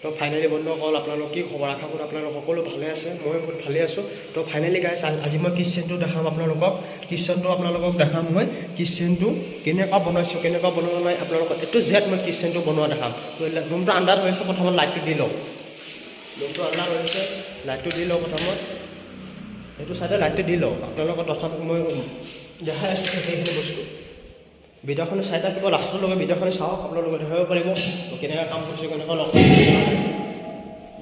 তো ফাইনেলি বন্ধুসকল আপোনালোক কি খবৰ, আশা কৰোঁ আপোনালোক সকলো ভালে আছে, মই বহুত ভালে আছোঁ। তো ফাইনেলি গাইছ আজি মই কিটচেনটো দেখাম আপোনালোকক। কিটচেনটো আপোনালোকক দেখাম মই কিটচেনটো কেনেকুৱা বনাইছোঁ, কেনেকুৱা বনোৱা নাই আপোনালোকক এইটো জেড মই কিটচেনটো বনোৱা দেখাম। তো ৰুমটো আন্ধাৰ হৈ আছে, প্ৰথমত লাইটটো দি লওঁ। ৰুমটো আন্ধাৰ হৈ আছে, লাইটটো দি লওঁ প্ৰথমত। এইটো চাইডে লাইটটো দি লওঁ। আপোনালোকক তথাপি মই দেখাই আছোঁ সেইখিনি বস্তু। ভিডিঅ'খনে চাই থাকিব, লাষ্টলৈকে ভিডিঅ'খনে চাওক, আপোনালোকে দেখাব পাৰিব কেনেকৈ কাম কৰিছোঁ, কেনেকৈ লগ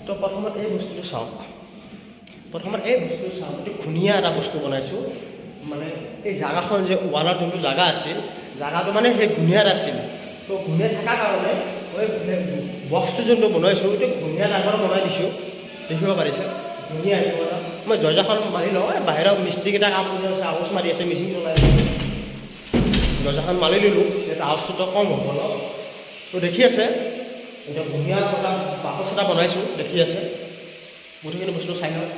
তো প্ৰথমত এই বস্তুটো চাওক। এইটো ধুনীয়া এটা বস্তু বনাইছোঁ। মানে এই জাগাখন যে ৱালৰ যোনটো জাগা আছিল, জাগাটো মানে সেই ঘূণীয়াত আছিল। তো ঘূণীয়াত থকাৰ কাৰণে মই বক্সটো যোনটো বনাইছোঁ এইটো ঘূণীয়া ডাঙৰ বনাই দিছোঁ, দেখিব পাৰিছে। ধুনীয়া এইটো মই দৰ্জাখন মাৰি লওঁ। বাহিৰৰ মিস্ত্ৰীকেইটা কাম কৰি আছে, আৱাজ মাৰি আছে, মেচিন চলাই আছে। দৰ্জাখন মাৰি ল'লোঁ, এতিয়া আৱাজটো কম হ'ব অলপ। তো দেখি আছে এতিয়া ধুনীয়া এটা বাকচ এটা বনাইছোঁ, দেখি আছে। গোটেইখিনি বস্তু চাই লওঁ।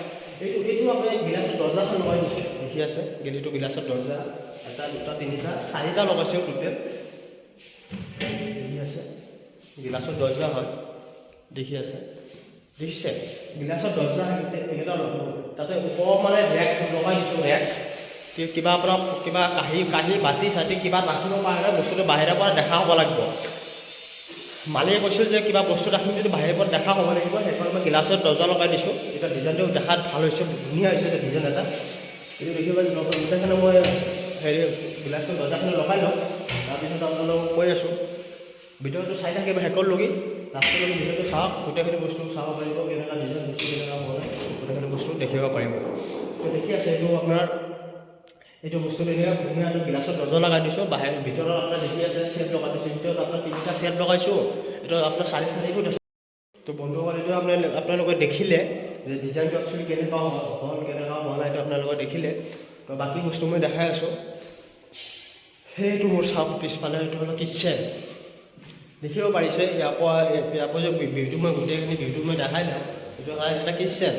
এইটো আপুনি গিলাচৰ দৰ্জাখন লগাই দিছোঁ, দেখি আছে। গেলিটো গিলাচৰ দৰ্জা 1 2 3 4টা লগাইছোঁ টোটেল, দেখি আছে। গিলাচৰ দৰ্জা হয়, দেখি আছে, দেখিছে। গিলাচৰ দৰ্জা এইকেইটা তাতে ওপৰত মানে ৰেক লগাই দিছোঁ। ৰেক কিবা আপোনাৰ কিবা কাঁহী বাতি চাতি কিবা ৰাখিব পাৰে, বস্তুটো বাহিৰৰ পৰা দেখা হ'ব লাগিব। মালিকে কৈছিল যে কিবা বস্তু ৰাখিম যদি বাহিৰৰ পৰা দেখা হ'ব লাগিব, সেইকাৰণে মই গিলাচৰ দৰ্জা লগাই দিছোঁ। এতিয়া ডিজাইনটো দেখাত ভাল হৈছে, ধুনীয়া হৈছে এটা ডিজাইন এটা। এইটো দেখিব গোটেইখিনি মই গিলাচৰ দৰ্জাখিনি লগাই লওঁ। তাৰপিছত আপোনালোকক কৈ আছোঁ, ভিডিঅ'টো চাই থাকিব শেষলৈকে, লাষ্টলৈকে ভিডিঅ'টো চাওক, গোটেইখিনি বস্তু চাব পাৰিব, কেনেকুৱা ডিজাইন বস্তু কেনেকুৱা বনাই, গোটেইখিনি বস্তু দেখিব পাৰিব। তো দেখি আছে এইটো আপোনাৰ এইটো বস্তুটো এতিয়া ধুনীয়া এইটো গিলাচৰ দৰ্জা লগাই দিছোঁ। ভিতৰত আপোনাৰ দেখি আছে চেট লগাই দিছোঁ। ভিতৰত আপোনাৰ 3টা চেট লগাইছোঁ। এইটো আপোনাৰ 4.5 ফুট আছে। তো বন্ধুসকল এইটো আপোনালোকে দেখিলে যে ডিজাইনটো একচুৱেলি কেনেকুৱা হ'ল, কেনেকুৱা হোৱা নাই, এইটো আপোনালোকে দেখিলে। তো বাকী বস্তু মই দেখাই আছোঁ। সেইটো মোৰ চাওক পিছফালে এইটো হ'ল কিটচেন, দেখিব পাৰিছে। ইয়াৰ পৰা যে ভিউটো মই গোটেইখিনি ভিউটো মই দেখাই দিওঁ। এইটো এটা কিটচেন।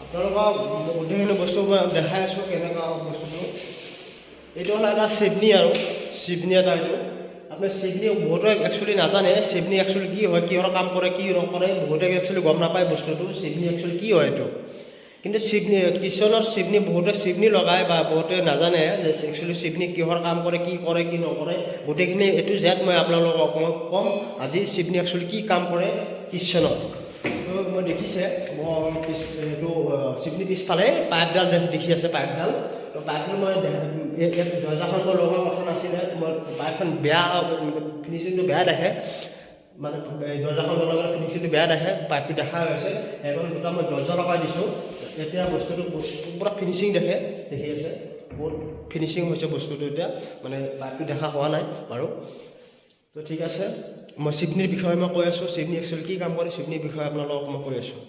আপোনালোকক গোটেইখিনি বস্তু মই দেখাই আছোঁ কেনেকুৱা বস্তুটো। এইটো হ'ল এটা চিমনি আৰু চিমনি এটা। এইটো আপোনাৰ চিমনি বহুতে একচুৱেলি নাজানে চিমনি একচুৱেলি কি হয়, কিহৰ কাম কৰে, কি নকৰে, বহুতে একচুৱেলি গম নাপায় বস্তুটো চিমনি একচুৱেলি কি হয় এইটো। কিন্তু চিমনি কিটচেনৰ চিমনি বহুতে চিমনি লগায় বা বহুতে নাজানে যে একচুৱেলি চিমনি কিহৰ কাম কৰে, কি নকৰে, গোটেইখিনি এইটো জেড মই আপোনালোকক ক'ম আজি চিমনি একচুৱেলি কি কাম কৰে কিটচেনত। মই দেখিছে এইটো চিমনি পিছফালে পাইপডাল দেখি আছে, পাইপডাল। তো পাইপডাল মই দৰ্জাখন লগোৱা কথা নাছিলে, মই পাইপখন বেয়া ফিনিচিংটো বেয়া দেখে, মানে দৰ্জাখন লগালে ফিনিচিংটো বেয়া দেখে, পাইপটো দেখা হৈছে। সেইকাৰণে দুটা মই দৰ্জা লগাই দিছোঁ। এতিয়া বস্তুটো পূৰা ফিনিচিং দেখি আছে, বহুত ফিনিচিং হৈছে বস্তুটো। এতিয়া মানে পাইপটো দেখা হোৱা নাই বাৰু। তো ঠিক আছে, মই চিমনিৰ বিষয়ে মই কৈ আছোঁ। চিমনি একচুৱেলি কি কাম কৰে, চিমনিৰ বিষয়ে আপোনালোকক মই কৈ আছোঁ।